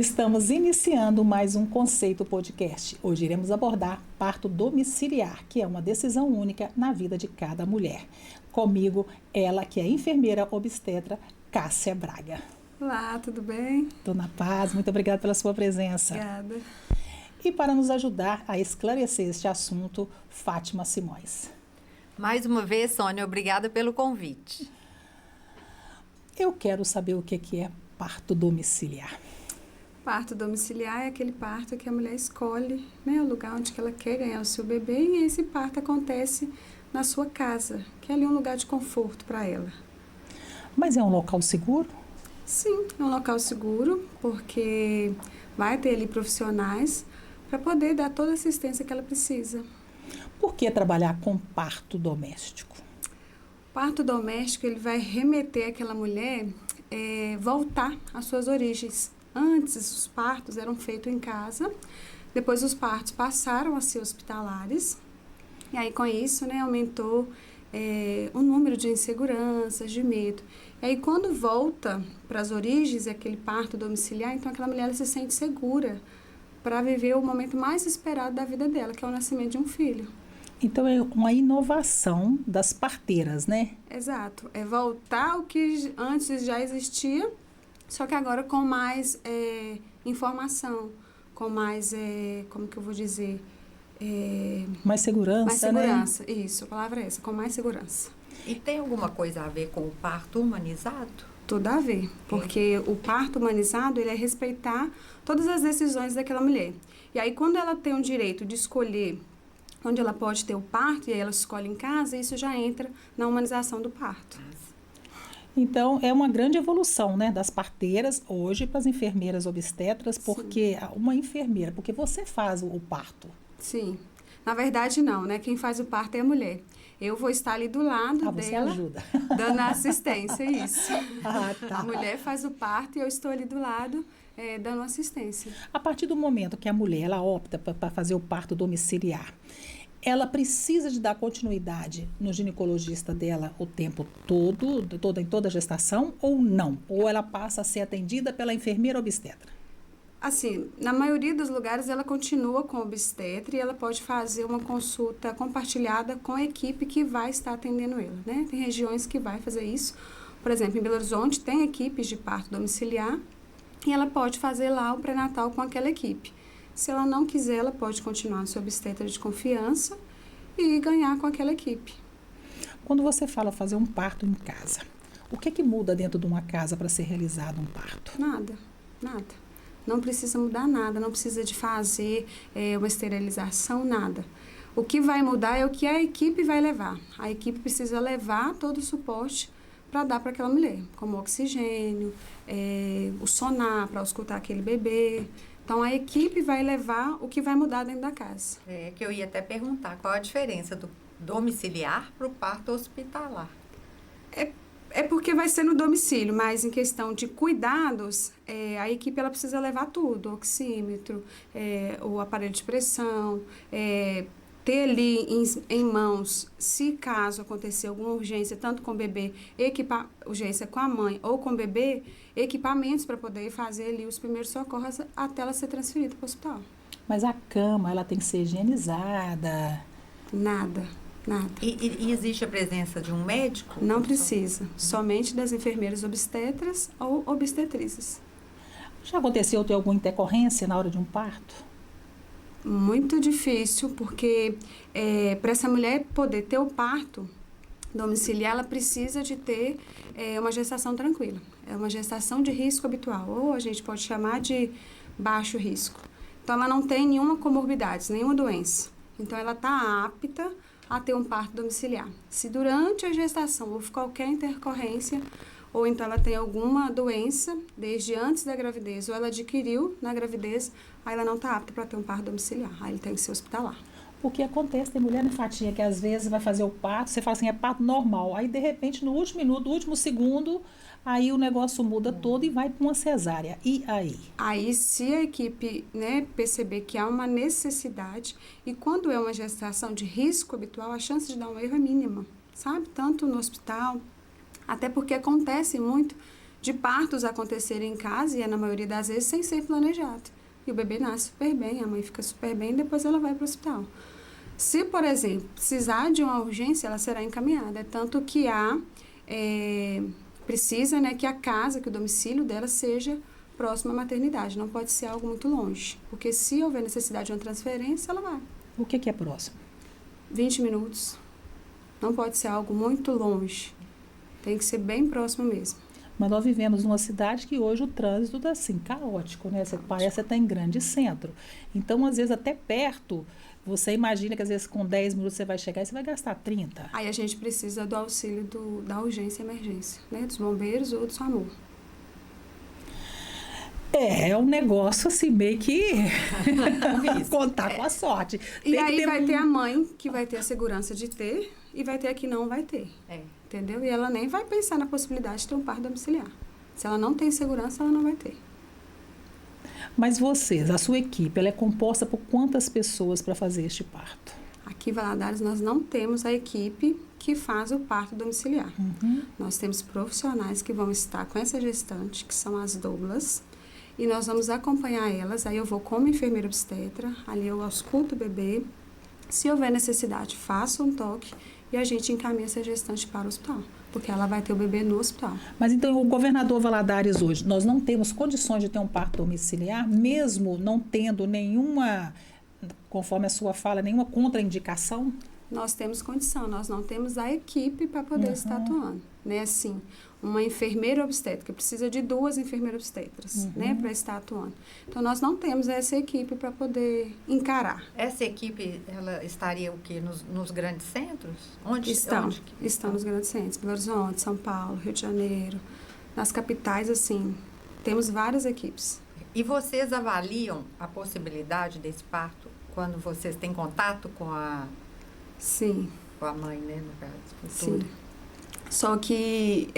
Estamos iniciando mais um Conceito Podcast. Hoje iremos abordar parto domiciliar, que é uma decisão única na vida de cada mulher. Comigo, ela que é enfermeira obstetra, Cássia Braga. Olá, tudo bem? Tô na paz, muito obrigada pela sua presença. Obrigada. E para nos ajudar a esclarecer este assunto, Fátima Simões. Mais uma vez, Sônia, obrigada pelo convite. Eu quero saber o que é parto domiciliar. Parto domiciliar é aquele parto que a mulher escolhe, né, o lugar onde que ela quer ganhar o seu bebê, e esse parto acontece na sua casa, que é ali um lugar de conforto para ela. Mas é um local seguro? Sim, é um local seguro, porque vai ter ali profissionais para poder dar toda a assistência que ela precisa. Por que trabalhar com parto doméstico? O parto doméstico, ele vai remeter aquela mulher voltar às suas origens. Antes, os partos eram feitos em casa, depois os partos passaram a ser hospitalares, e aí com isso, né, aumentou o número de inseguranças, de medo. E aí quando volta para as origens, aquele parto domiciliar, então aquela mulher ela se sente segura para viver o momento mais esperado da vida dela, que é o nascimento de um filho. Então é uma inovação das parteiras, né? Exato, é voltar ao que antes já existia, só que agora com mais informação, com mais, como que eu vou dizer? Mais segurança, mais segurança, né? Isso, a palavra é essa, com mais segurança. E tem alguma coisa a ver com o parto humanizado? Tudo a ver, porque o parto humanizado, ele é respeitar todas as decisões daquela mulher. E aí, quando ela tem o direito de escolher onde ela pode ter o parto, e aí ela escolhe em casa, isso já entra na humanização do parto. Então, é uma grande evolução, né, das parteiras hoje para as enfermeiras obstetras, porque uma enfermeira, porque você faz o parto. Sim. Na verdade, não, né? Quem faz o parto é a mulher. Eu vou estar ali do lado você dela, ajuda. dando a assistência, isso. Tá. A mulher faz o parto e eu estou ali do lado, dando assistência. A partir do momento que a mulher ela opta para fazer o parto domiciliar, ela precisa de dar continuidade no ginecologista dela o tempo todo, em toda a gestação, ou não? Ou ela passa a ser atendida pela enfermeira obstetra? Assim, na maioria dos lugares ela continua com o obstetra e ela pode fazer uma consulta compartilhada com a equipe que vai estar atendendo ela, né? Tem regiões que vai fazer isso. Por exemplo, em Belo Horizonte tem equipes de parto domiciliar e ela pode fazer lá o pré-natal com aquela equipe. Se ela não quiser, ela pode continuar no seu obstetra de confiança e ganhar com aquela equipe. Quando você fala fazer um parto em casa, o que muda dentro de uma casa para ser realizado um parto? Nada. Não precisa mudar nada, não precisa de fazer uma esterilização, nada. O que vai mudar é o que a equipe vai levar. A equipe precisa levar todo o suporte para dar para aquela mulher, como oxigênio, o sonar para escutar aquele bebê. Então, a equipe vai levar o que vai mudar dentro da casa. É que eu ia até perguntar qual a diferença do domiciliar para o parto hospitalar. É porque vai ser no domicílio, mas em questão de cuidados, a equipe ela precisa levar tudo, oxímetro, o aparelho de pressão, ter ali em mãos, se caso acontecer alguma urgência, tanto com o bebê, urgência com a mãe ou com o bebê, equipamentos para poder fazer ali os primeiros socorros até ela ser transferida para o hospital. Mas a cama, ela tem que ser higienizada? Nada. E existe a presença de um médico? Não precisa, somente das enfermeiras obstetras ou obstetrizes. Já aconteceu ter alguma intercorrência na hora de um parto? Muito difícil, porque para essa mulher poder ter o parto domiciliar, ela precisa de ter uma gestação tranquila. É uma gestação de risco habitual, ou a gente pode chamar de baixo risco. Então, ela não tem nenhuma comorbidade, nenhuma doença. Então, ela está apta a ter um parto domiciliar. Se durante a gestação houve qualquer intercorrência, ou então ela tem alguma doença desde antes da gravidez, ou ela adquiriu na gravidez, aí ela não está apta para ter um parto domiciliar, aí ele tem que ser hospitalar. O que acontece, tem mulher, né, Fatinha, que às vezes vai fazer o parto, você fala assim, é parto normal, aí de repente no último minuto, no último segundo, aí o negócio muda todo e vai para uma cesárea, e aí? Aí se a equipe, né, perceber que há uma necessidade, e quando é uma gestação de risco habitual, a chance de dar um erro é mínima, sabe? Tanto no hospital, até porque acontece muito de partos acontecerem em casa, e é na maioria das vezes sem ser planejado. E o bebê nasce super bem, a mãe fica super bem, e depois ela vai para o hospital. Se, por exemplo, precisar de uma urgência, ela será encaminhada. É tanto que precisa, né, que a casa, que o domicílio dela seja próximo à maternidade. Não pode ser algo muito longe. Porque se houver necessidade de uma transferência, ela vai. O que é próximo? 20 minutos. Não pode ser algo muito longe. Tem que ser bem próximo mesmo. Mas nós vivemos numa cidade que hoje o trânsito está assim, caótico, né? Você parece que está em grande centro. Então, às vezes, até perto, você imagina que às vezes com 10 minutos você vai chegar e você vai gastar 30. Aí a gente precisa do auxílio da urgência e emergência, né? Dos bombeiros ou do SAMU. É um negócio assim, meio que contar com a sorte. E aí vai ter a mãe que vai ter a segurança de ter e vai ter a que não vai ter. Entendeu? E ela nem vai pensar na possibilidade de ter um parto domiciliar. Se ela não tem segurança, ela não vai ter. Mas vocês, a sua equipe, ela é composta por quantas pessoas para fazer este parto? Aqui em Valadares nós não temos a equipe que faz o parto domiciliar. Nós temos profissionais que vão estar com essa gestante, que são as doulas, e nós vamos acompanhar elas. Aí eu vou como enfermeira obstetra, ali eu ausculto o bebê. Se houver necessidade, faço um toque e a gente encaminha essa gestante para o hospital, porque ela vai ter o bebê no hospital. Mas então o governador Valadares hoje, nós não temos condições de ter um parto domiciliar, mesmo não tendo nenhuma, conforme a sua fala, nenhuma contraindicação? Nós temos condição, nós não temos a equipe para poder estar atuando, né? Assim, uma enfermeira obstétrica precisa de 2 enfermeiras obstetras, né, para estar atuando. Então, nós não temos essa equipe para poder encarar. Essa equipe, ela estaria o quê? Nos grandes centros? Estão nos grandes centros, Belo Horizonte, São Paulo, Rio de Janeiro, nas capitais, assim, temos várias equipes. E vocês avaliam a possibilidade desse parto quando vocês têm contato com a... Sim. Com a mãe, né, no caso. Sim. Só que,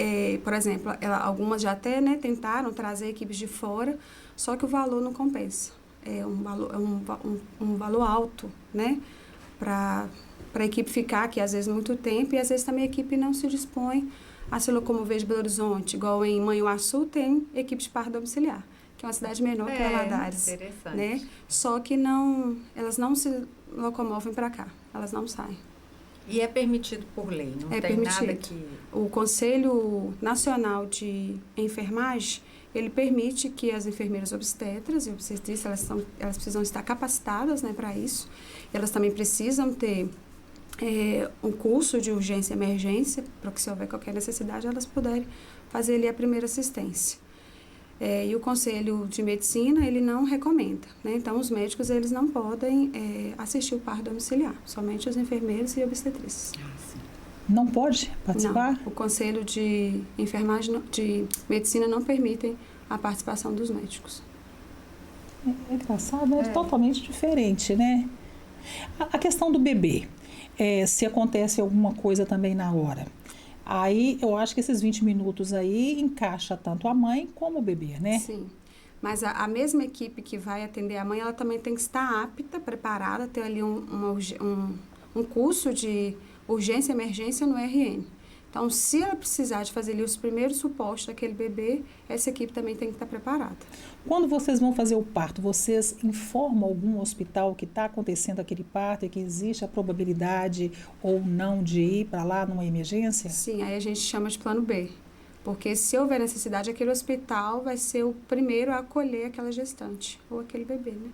por exemplo, algumas já até, né, tentaram trazer equipes de fora, só que o valor não compensa. É um valor alto, né, para a equipe ficar aqui, às vezes, muito tempo, e às vezes também a equipe não se dispõe a se locomover de Belo Horizonte, igual em Manhuaçu tem equipe de parto domiciliar, que é uma cidade menor que Valadares. Interessante. Né? Só que elas não se locomovem para cá, elas não saem. E é permitido por lei, não tem permitido. Nada que... O Conselho Nacional de Enfermagem, ele permite que as enfermeiras obstetras e obstetrícias, elas precisam estar capacitadas, né, para isso. Elas também precisam ter um curso de urgência e emergência, para que se houver qualquer necessidade, elas puderem fazer ali a primeira assistência. E o Conselho de Medicina, ele não recomenda, né? Então, os médicos, eles não podem assistir o parto domiciliar, somente os enfermeiros e obstetrizes. Não pode participar? Não, o Conselho de Enfermagem, de Medicina não permitem a participação dos médicos. É engraçado, é totalmente diferente, né? A questão do bebê, se acontece alguma coisa também na hora. Aí, eu acho que esses 20 minutos aí encaixa tanto a mãe como o bebê, né? Sim, mas a mesma equipe que vai atender a mãe, ela também tem que estar apta, preparada, ter ali um curso de urgência e emergência no RN. Então, se ela precisar de fazer ali os primeiros suportes daquele bebê, essa equipe também tem que estar preparada. Quando vocês vão fazer o parto, vocês informam algum hospital que está acontecendo aquele parto e que existe a probabilidade ou não de ir para lá numa emergência? Sim, aí a gente chama de plano B. Porque se houver necessidade, aquele hospital vai ser o primeiro a acolher aquela gestante ou aquele bebê, né?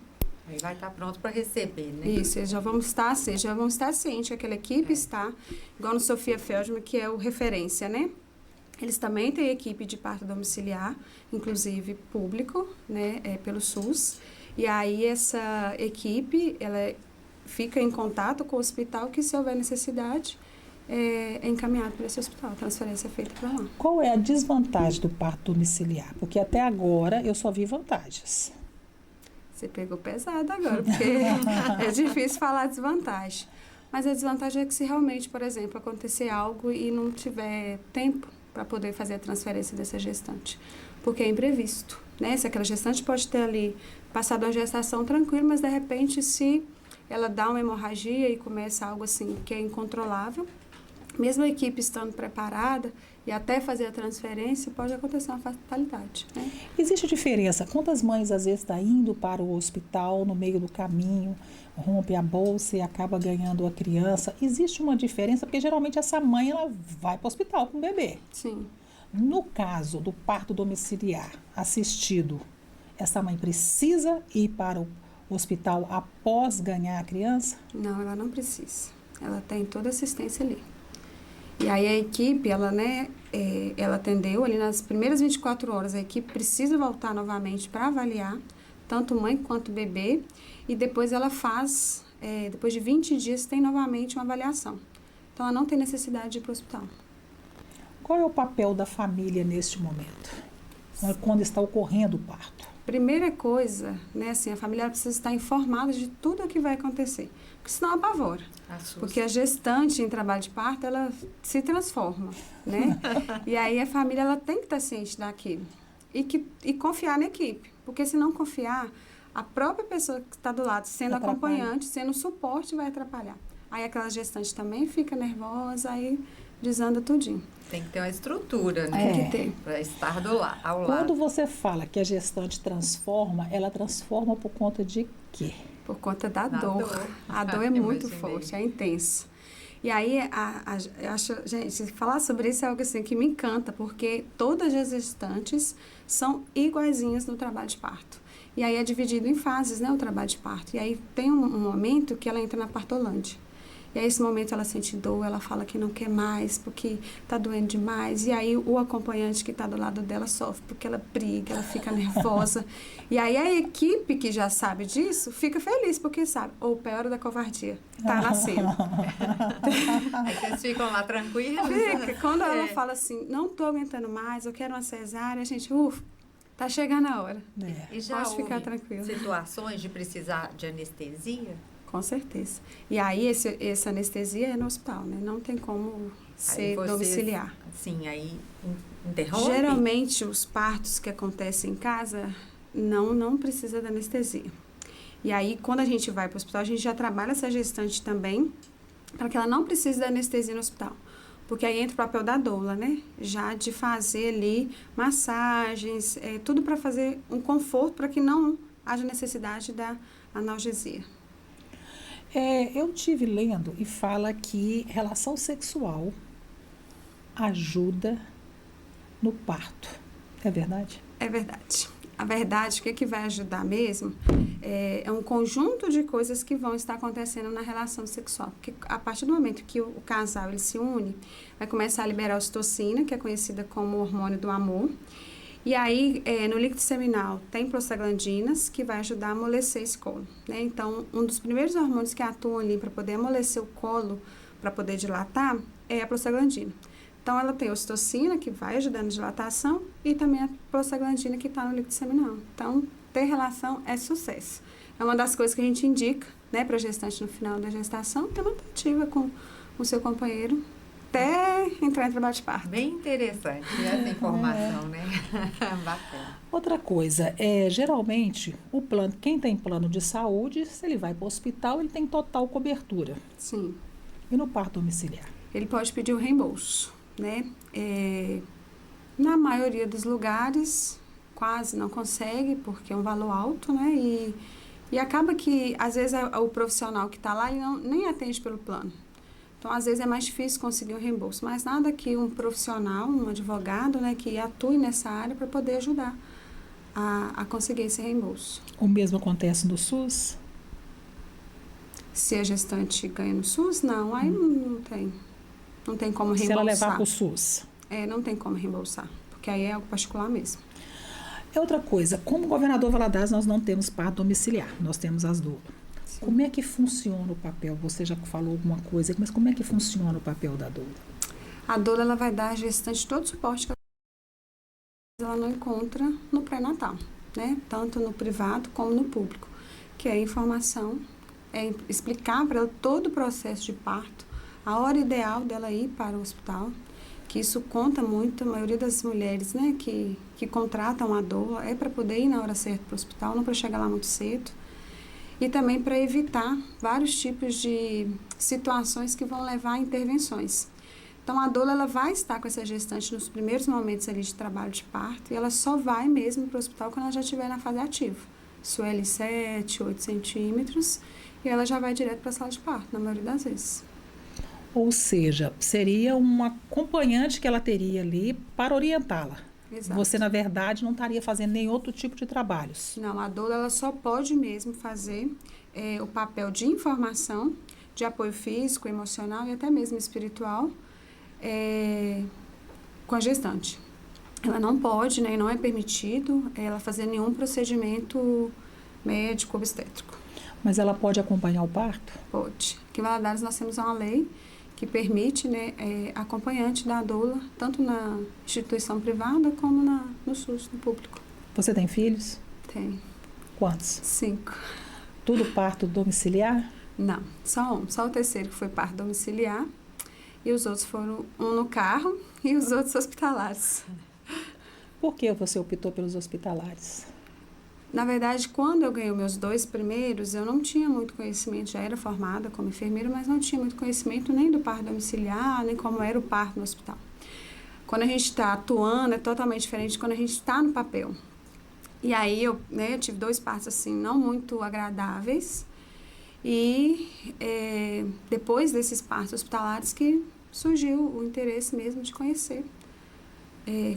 Aí vai estar pronto para receber, né? Isso, eles já vão estar cientes, aquela equipe está, igual no Sofia Feldman, que é o referência, né? Eles também têm equipe de parto domiciliar, inclusive público, né, pelo SUS. E aí essa equipe, ela fica em contato com o hospital, que se houver necessidade, é encaminhado para esse hospital, a transferência é feita para lá. Qual é a desvantagem do parto domiciliar? Porque até agora eu só vi vantagens. Você pegou pesado agora, porque é difícil falar desvantagem. Mas a desvantagem é que se realmente, por exemplo, acontecer algo e não tiver tempo para poder fazer a transferência dessa gestante, porque é imprevisto, né? Se aquela gestante pode ter ali passado uma gestação tranquila, mas de repente se ela dá uma hemorragia e começa algo assim que é incontrolável, mesmo a equipe estando preparada, E até fazer a transferência pode acontecer uma fatalidade, né? Existe diferença? Quantas mães às vezes estão indo para o hospital no meio do caminho, rompe a bolsa e acaba ganhando a criança? Existe uma diferença, porque geralmente essa mãe ela vai para o hospital com o bebê. Sim. No caso do parto domiciliar assistido, essa mãe precisa ir para o hospital após ganhar a criança? Não, ela não precisa. Ela tem toda a assistência ali. E aí a equipe, ela, né, ela atendeu ali nas primeiras 24 horas, a equipe precisa voltar novamente para avaliar, tanto mãe quanto bebê, e depois ela faz, depois de 20 dias, tem novamente uma avaliação. Então, ela não tem necessidade de ir para o hospital. Qual é o papel da família neste momento, quando está ocorrendo o parto? Primeira coisa, né, assim, a família precisa estar informada de tudo o que vai acontecer, porque senão apavora. Assusta. Porque a gestante em trabalho de parto, ela se transforma, né? E aí a família, ela tem que estar ciente daquilo e confiar na equipe, porque se não confiar, a própria pessoa que está do lado, sendo acompanhante, sendo suporte, vai atrapalhar. Aí aquela gestante também fica nervosa, aí desanda tudinho. Tem que ter uma estrutura, né? Tem que ter. Para estar ao lado. Quando você fala que a gestante transforma, ela transforma por conta de quê? Por conta da Da dor. dor. A dor é muito Imaginei. forte, é intensa. E aí, eu acho, gente, falar sobre isso é algo assim que me encanta, porque todas as gestantes são iguaizinhas no trabalho de parto. E aí é dividido em fases, né, o trabalho de parto. E aí tem um momento que ela entra na partolândia. E aí, esse momento, ela sente dor, ela fala que não quer mais, porque tá doendo demais. E aí, o acompanhante que tá do lado dela sofre, porque ela briga, ela fica nervosa. E aí, a equipe que já sabe disso, fica feliz, porque sabe, ou pior da covardia, tá nascendo. Aí vocês ficam lá tranquilos. Fica. Quando ela fala assim, não tô aguentando mais, eu quero uma cesárea, a gente, ufa, tá chegando a hora. E já Pode ficar houve tranquila. situações de precisar de anestesia? Com certeza. E aí, essa anestesia é no hospital, né? Não tem como ser domiciliar. Sim, aí interrompe? Geralmente, os partos que acontecem em casa, não precisa da anestesia. E aí, quando a gente vai para o hospital, a gente já trabalha essa gestante também, para que ela não precise da anestesia no hospital. Porque aí entra o papel da doula, né? Já de fazer ali massagens, tudo para fazer um conforto, para que não haja necessidade da analgesia. Eu tive lendo e fala que relação sexual ajuda no parto. É verdade? É verdade. A verdade, o que vai ajudar mesmo é um conjunto de coisas que vão estar acontecendo na relação sexual. Porque a partir do momento que o casal ele se une, vai começar a liberar a ocitocina, que é conhecida como o hormônio do amor. E aí, no líquido seminal, tem prostaglandinas, que vai ajudar a amolecer esse colo, né? Então, um dos primeiros hormônios que atuam ali para poder amolecer o colo, para poder dilatar, é a prostaglandina. Então, ela tem a ocitocina, que vai ajudar na dilatação, e também a prostaglandina, que está no líquido seminal. Então, ter relação é sucesso. É uma das coisas que a gente indica, né, para a gestante no final da gestação, ter uma tentativa com o seu companheiro, até entrar em trabalho de parto. Bem interessante essa informação, né? Bacana. Outra coisa, geralmente, quem tem plano de saúde, se ele vai para o hospital, ele tem total cobertura. Sim. E no parto domiciliar? Ele pode pedir o reembolso, né? Na maioria dos lugares, quase não consegue, porque é um valor alto, né? E acaba que, às vezes, o profissional que está lá, ele nem atende pelo plano. Então, às vezes, é mais difícil conseguir um reembolso. Mas nada que um profissional, um advogado, né, que atue nessa área para poder ajudar a conseguir esse reembolso. O mesmo acontece no SUS? Se a gestante ganha no SUS, não. Aí não tem. Não tem como reembolsar. Se ela levar para o SUS? Não tem como reembolsar. Porque aí é algo particular mesmo. Outra coisa, como governador Valadares, nós não temos parto domiciliar. Nós temos as doulas. Como é que funciona o papel? Você já falou alguma coisa, mas como é que funciona o papel da doula? A doula ela vai dar à gestante todo o suporte que ela não encontra no pré-natal, né? Tanto no privado como no público. Que é informação, é explicar para ela todo o processo de parto, a hora ideal dela ir para o hospital, que isso conta muito, a maioria das mulheres, né, que contratam a doula é para poder ir na hora certa para o hospital, não para chegar lá muito cedo. E também para evitar vários tipos de situações que vão levar a intervenções. Então, a doula ela vai estar com essa gestante nos primeiros momentos ali de trabalho de parto e ela só vai mesmo para o hospital quando ela já estiver na fase ativa. Sueli 7, 8 centímetros e ela já vai direto para a sala de parto, na maioria das vezes. Ou seja, seria uma acompanhante que ela teria ali para orientá-la. Exato. Você, na verdade, não estaria fazendo nenhum outro tipo de trabalhos. Não, a doula ela só pode mesmo fazer o papel de informação, de apoio físico, emocional e até mesmo espiritual com a gestante. Ela não pode, né, e não é permitido ela fazer nenhum procedimento médico obstétrico. Mas ela pode acompanhar o parto? Pode. Aqui em Valadares nós temos uma lei que permite, né, acompanhante da doula, tanto na instituição privada como no SUS, no público. Você tem filhos? Tem. Quantos? 5. Tudo parto domiciliar? Não, só um. Só o terceiro que foi parto domiciliar e os outros foram um no carro e os outros hospitalares. Por que você optou pelos hospitalares? Na verdade, quando eu ganhei meus 2 primeiros, eu não tinha muito conhecimento, já era formada como enfermeira, mas não tinha muito conhecimento nem do parto domiciliar, nem como era o parto no hospital. Quando a gente está atuando, é totalmente diferente de quando a gente está no papel. E aí, eu tive 2 partos, assim, não muito agradáveis. E depois desses partos hospitalares que surgiu o interesse mesmo de conhecer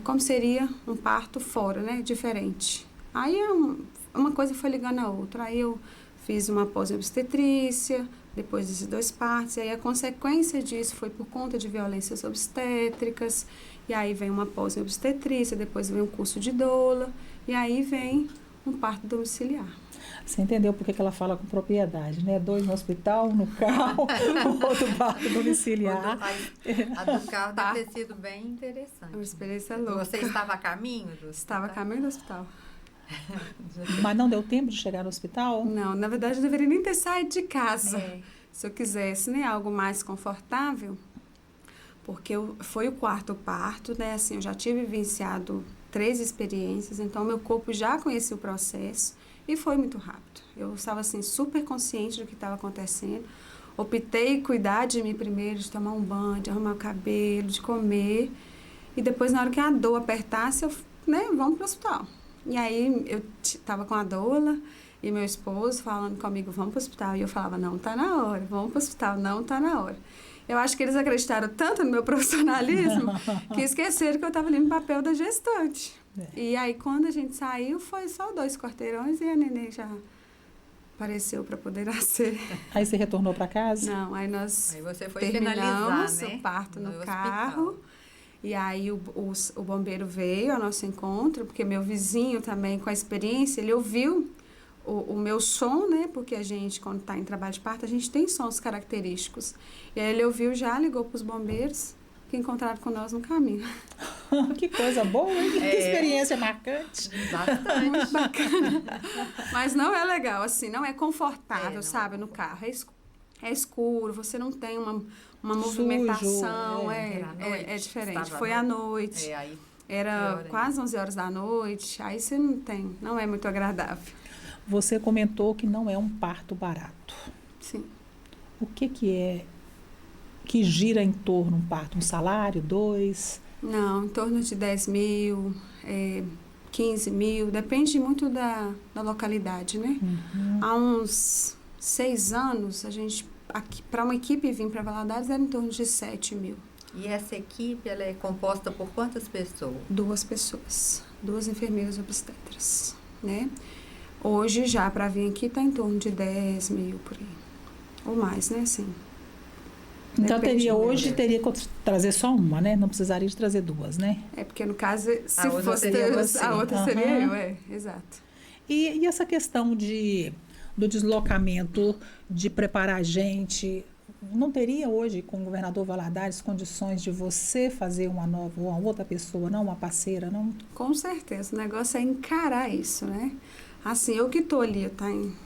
como seria um parto fora, né, diferente. Aí uma coisa foi ligando a outra. Aí eu fiz uma pós-obstetrícia, depois desses 2 partos. E aí a consequência disso foi por conta de violências obstétricas. E aí vem uma pós-obstetrícia, depois vem um curso de doula. E aí vem um parto domiciliar. Você entendeu por que ela fala com propriedade, né? 2 no hospital, um no carro, outro parto domiciliar. A do carro deve ter sido bem interessante. Uma experiência louca. Você estava a caminho do hospital? Estava a caminho do hospital. Mas não deu tempo de chegar no hospital? Não, na verdade eu deveria nem ter saído de casa. Se eu quisesse, né, algo mais confortável, porque foi o 4º parto, né, assim, eu já tive vivenciado 3 experiências, então meu corpo já conhecia o processo e foi muito rápido. Eu estava, assim, super consciente do que estava acontecendo. Optei em cuidar de mim primeiro, de tomar um banho, de arrumar o cabelo, de comer. E depois, na hora que a dor apertasse, vamos para o hospital. E aí, eu estava com a doula e meu esposo falando comigo, vamos para o hospital. E eu falava, não, tá na hora, vamos para o hospital, não, tá na hora. Eu acho que eles acreditaram tanto no meu profissionalismo que esqueceram que eu estava ali no papel da gestante. E aí, quando a gente saiu, foi só 2 quarteirões e a neném já apareceu para poder nascer. Aí você retornou para casa? Não, aí você foi terminamos finalizar, né? o parto no hospital. carro. E aí o bombeiro veio ao nosso encontro, porque meu vizinho também, com a experiência, ele ouviu o meu som, né? Porque a gente, quando está em trabalho de parto, a gente tem sons característicos. E aí ele ouviu, já ligou para os bombeiros, que encontraram com nós no caminho. Que coisa boa, hein? Que experiência marcante. Bastante. Muito bacana. Mas não é legal, assim, não é confortável, sabe, no carro. É escuro, você não tem uma movimentação, é diferente. Foi à noite, era quase 11 horas da noite, aí você não é muito agradável. Você comentou que não é um parto barato. Sim. O que é que gira em torno um parto? Um salário, 2? Não, em torno de 10 mil, 15 mil, depende muito da localidade, né? Uhum. Há uns 6 anos, para uma equipe vir para Valadares, era em torno de 7 mil. E essa equipe, ela é composta por quantas pessoas? 2 pessoas, 2 enfermeiras obstetras, né? Hoje, já para vir aqui, está em torno de 10 mil por aí. Ou mais, né? Sim. Então, teria que trazer só uma, né? Não precisaria de trazer 2, né? É, porque no caso, se fosse a outra seria eu, exato. E essa questão do deslocamento, de preparar a gente, não teria hoje, com o governador Valadares, condições de você fazer uma outra pessoa, não uma parceira, não? Com certeza, o negócio é encarar isso, né? Assim, eu que estou ali,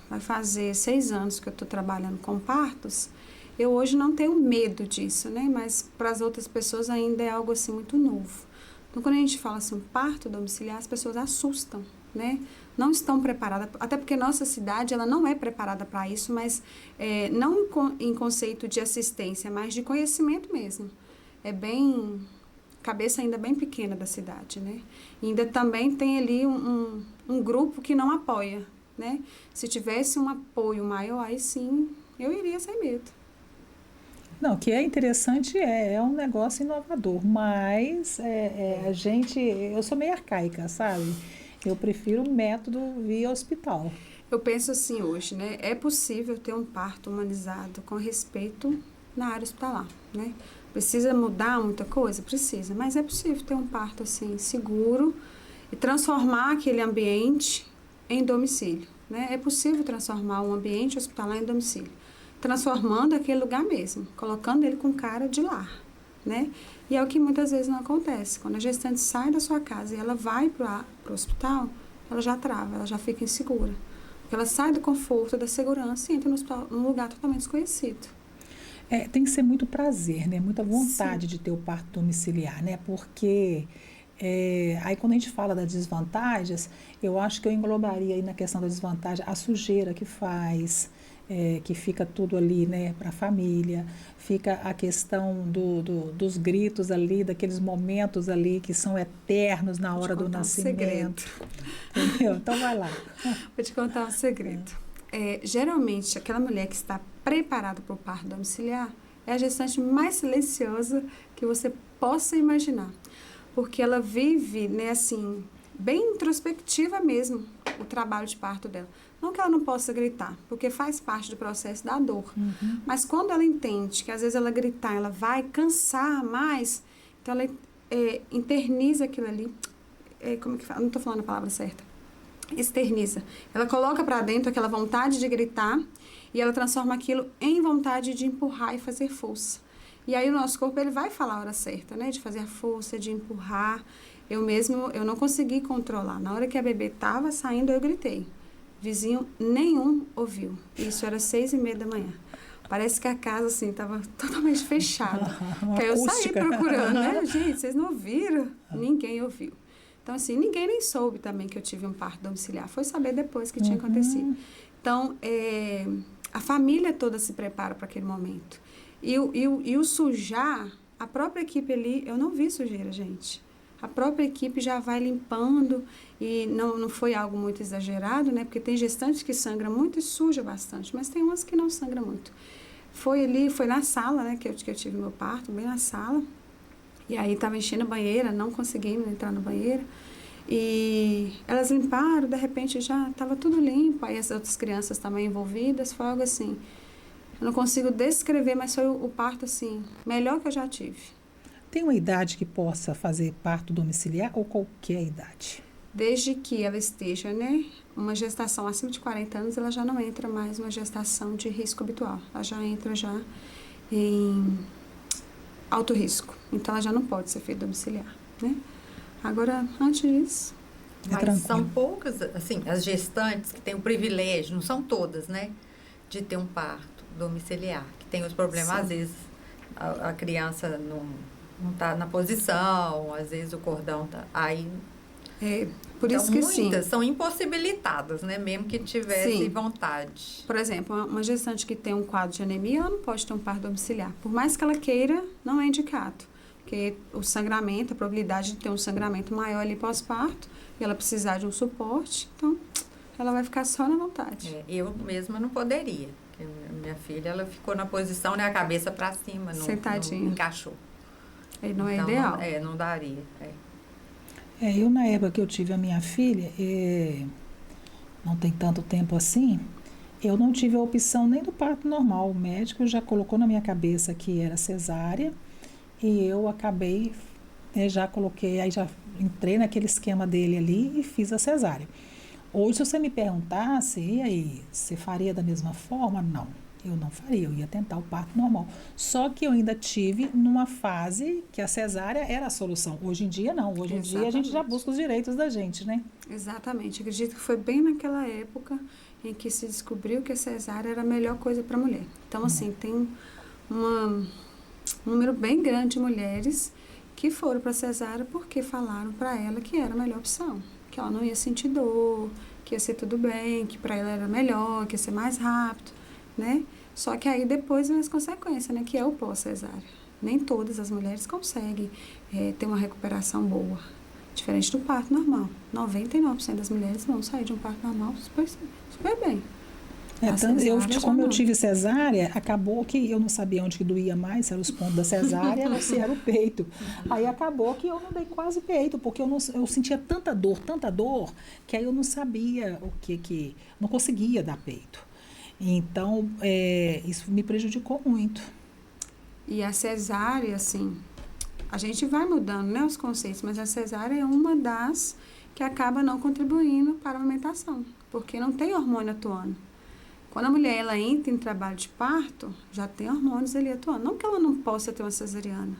vai fazer 6 anos que eu estou trabalhando com partos, eu hoje não tenho medo disso, né? Mas para as outras pessoas ainda é algo assim muito novo. Então, quando a gente fala assim, parto domiciliar, as pessoas assustam, né? Não estão preparadas, até porque nossa cidade ela não é preparada para isso, mas não em conceito de assistência, mas de conhecimento mesmo. é bem... cabeça ainda bem pequena da cidade, né? E ainda também tem ali um grupo que não apoia, né? Se tivesse um apoio maior, aí sim, eu iria sem medo. Não, o que é interessante é um negócio inovador, mas eu sou meio arcaica, sabe? Eu prefiro o método via hospital. Eu penso assim hoje, né? É possível ter um parto humanizado com respeito na área hospitalar, né? Precisa mudar muita coisa? Precisa, mas é possível ter um parto assim seguro e transformar aquele ambiente em domicílio, né? É possível transformar um ambiente hospitalar em domicílio, transformando aquele lugar mesmo, colocando ele com cara de lar, né? E é o que muitas vezes não acontece. Quando a gestante sai da sua casa e ela vai para o hospital, ela já trava, ela já fica insegura. Porque ela sai do conforto, da segurança e entra no hospital, num lugar totalmente desconhecido. Tem que ser muito prazer, né? Muita vontade Sim. de ter o parto domiciliar, né? Porque aí quando a gente fala das desvantagens, eu acho que eu englobaria aí na questão da desvantagem a sujeira que faz, que fica tudo ali, né, para a família, fica a questão dos gritos ali, daqueles momentos ali que são eternos na Vou te hora do contar um segredo. nascimento, entendeu? Então vai lá. Vou te contar um segredo. Geralmente, aquela mulher que está preparada para o parto domiciliar é a gestante mais silenciosa que você possa imaginar. Porque ela vive, né, assim, bem introspectiva mesmo, o trabalho de parto dela. Não que ela não possa gritar, porque faz parte do processo da dor. Uhum. Mas quando ela entende que às vezes ela gritar, ela vai cansar mais, então ela interniza aquilo ali. Como é que fala? Não estou falando a palavra certa. Externiza. Ela coloca para dentro aquela vontade de gritar e ela transforma aquilo em vontade de empurrar e fazer força. E aí o nosso corpo ele vai falar a hora certa, né? De fazer a força, de empurrar. Eu não consegui controlar. Na hora que a bebê estava saindo, eu gritei. Vizinho nenhum ouviu. Isso era 6:30 da manhã. Parece que a casa, assim, estava totalmente fechada. Uma Que aí eu saí acústica. procurando, né? Gente, vocês não ouviram? Ninguém ouviu. Então, assim, ninguém nem soube também que eu tive um parto domiciliar. Foi saber depois que tinha acontecido. Então, a família toda se prepara para aquele momento. E o sujar, a própria equipe ali, eu não vi sujeira, gente. A própria equipe já vai limpando e não foi algo muito exagerado, né? Porque tem gestantes que sangram muito e suja bastante, mas tem umas que não sangram muito. Foi na sala, né, que eu tive meu parto, bem na sala. E aí estava enchendo a banheira, não conseguimos entrar na banheira. E elas limparam, de repente já estava tudo limpo. Aí as outras crianças também envolvidas, foi algo assim. Eu não consigo descrever, mas foi o parto, assim, melhor que eu já tive. Tem uma idade que possa fazer parto domiciliar ou qualquer idade? Desde que ela esteja, né, uma gestação acima de 40 anos, ela já não entra mais uma gestação de risco habitual. Ela já entra já em alto risco. Então, ela já não pode ser feita domiciliar, né? Agora, antes disso... Mas tranquilo. são poucas, assim, as gestantes que têm o privilégio, não são todas, né, de ter um parto domiciliar, que tem os problemas, Sim. às vezes a criança não está na posição, às vezes o cordão está... Aí, por então, isso que muitas sim. são impossibilitadas, né, mesmo que tivesse Sim. vontade. Por exemplo, uma gestante que tem um quadro de anemia, ela não pode ter um parto domiciliar. Por mais que ela queira, não é indicado. Porque o sangramento, a probabilidade de ter um sangramento maior ali pós-parto, e ela precisar de um suporte, então ela vai ficar só na vontade. Eu mesma não poderia. Minha filha, ela ficou na posição, né, a cabeça para cima, Sentadinha. não encaixou. Aí não é Então, ideal. Não daria. Eu na época que eu tive a minha filha, não tem tanto tempo assim, eu não tive a opção nem do parto normal. O médico já colocou na minha cabeça que era cesárea e eu acabei, já coloquei, aí já entrei naquele esquema dele ali e fiz a cesárea. Hoje, se você me perguntasse, e aí, você faria da mesma forma? Não, eu não faria, eu ia tentar o parto normal. Só que eu ainda tive numa fase que a cesárea era a solução. Hoje em dia, não. Hoje em dia, a gente já busca os direitos da gente, né? Exatamente. Acredito que foi bem naquela época em que se descobriu que a cesárea era a melhor coisa para a mulher. Então, assim, tem um número bem grande de mulheres que foram para a cesárea porque falaram para ela que era a melhor opção. Que ela não ia sentir dor, que ia ser tudo bem, que para ela era melhor, que ia ser mais rápido, né? Só que aí depois vem as consequências, né? Que é o pós-cesárea. Nem todas as mulheres conseguem ter uma recuperação boa. Diferente do parto normal. 99% das mulheres vão sair de um parto normal super, super bem. Como eu tive cesárea, acabou que eu não sabia onde que doía mais, se eram os pontos da cesárea ou se era o peito. Aí acabou que eu não dei quase peito, porque eu sentia tanta dor, que aí eu não sabia não conseguia dar peito. Então, isso me prejudicou muito. E a cesárea, assim, a gente vai mudando, né, os conceitos, mas a cesárea é uma das que acaba não contribuindo para a amamentação, porque não tem hormônio atuando. Quando a mulher ela entra em trabalho de parto, já tem hormônios ali atuando. Não que ela não possa ter uma cesariana,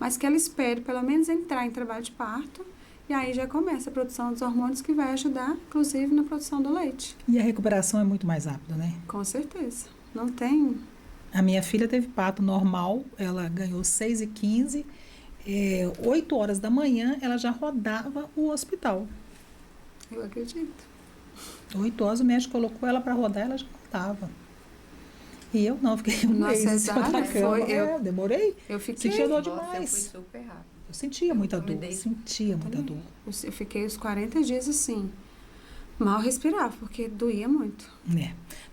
mas que ela espere pelo menos entrar em trabalho de parto e aí já começa a produção dos hormônios que vai ajudar, inclusive, na produção do leite. E a recuperação é muito mais rápida, né? Com certeza. Não tem... A minha filha teve parto normal, ela ganhou 6h15, 8 horas da manhã ela já rodava o hospital. Eu acredito. 8 horas o médico colocou ela para rodar, ela já rodava. E eu não, fiquei um mês em cima da cama. Eu demorei. Eu fiquei... Sentia dor demais. Eu fui super rápido. Eu sentia muita dor, muita dor. Eu fiquei os 40 dias assim, mal respirava, porque doía muito.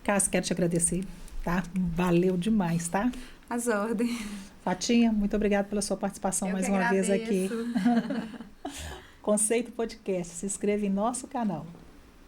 Cássia, quero te agradecer, tá? Valeu demais, tá? As ordens. Fatinha, muito obrigada pela sua participação mais uma vez aqui. Conceito Podcast, se inscreva em nosso canal.